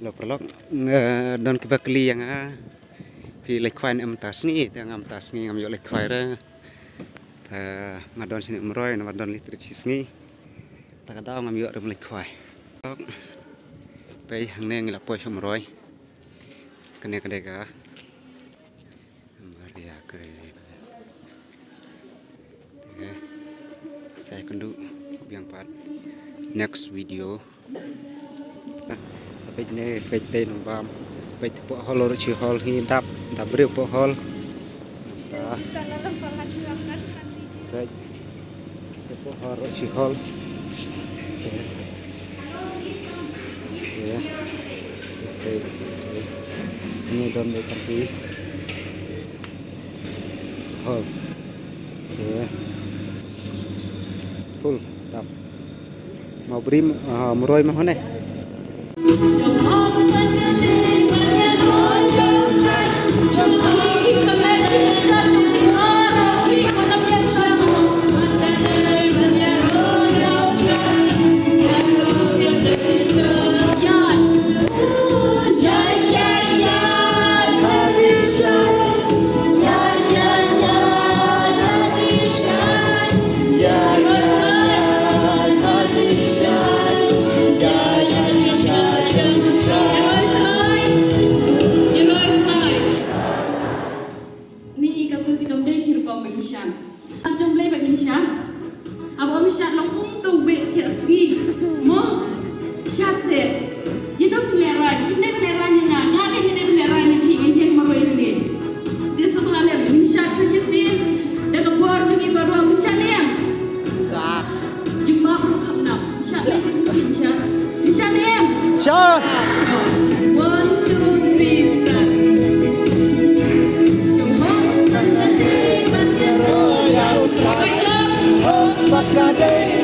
Lo perlu don kibakli yang pi lekwain tas ni ngam yo lekwaira ngadon sini umroy ngadon litricis ni takadaw ngam yo rem lekwai pai hangne ngila poi umroy kene ka Maria kere saya kundu biang pat next video sampai ini PT nombam PT po hol ru hol hi dap beri po hol po hol ru hol ya ini don kanti hol ya full dap mau beri muroi mah ne Shot! 1, 2, 3, start!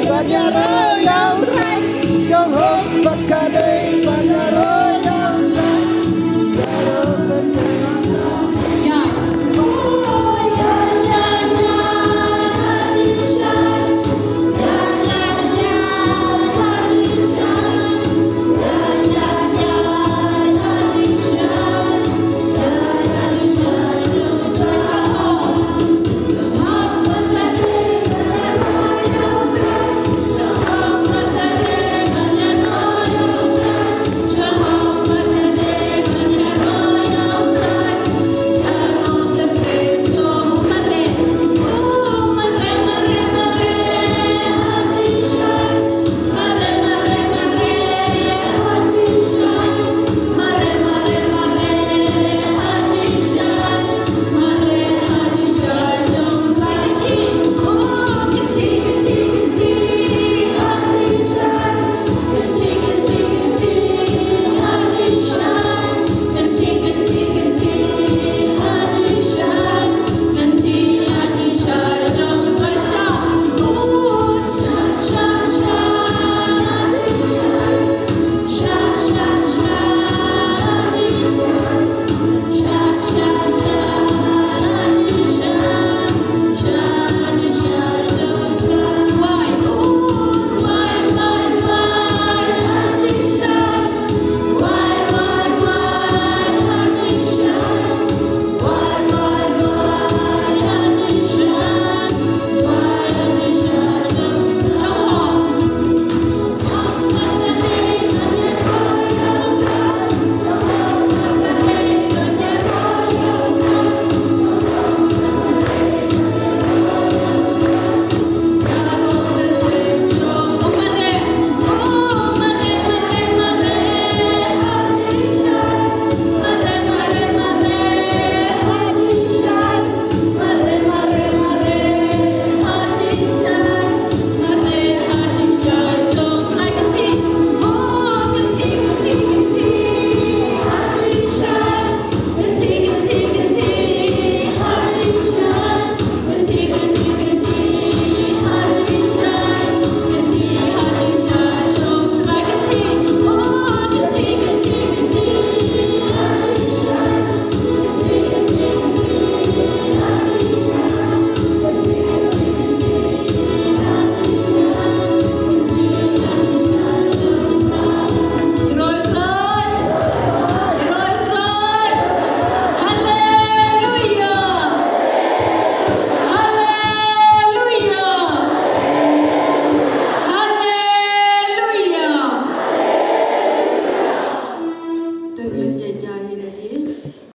Banyaro yang rai, jong hok bakadai banyaro.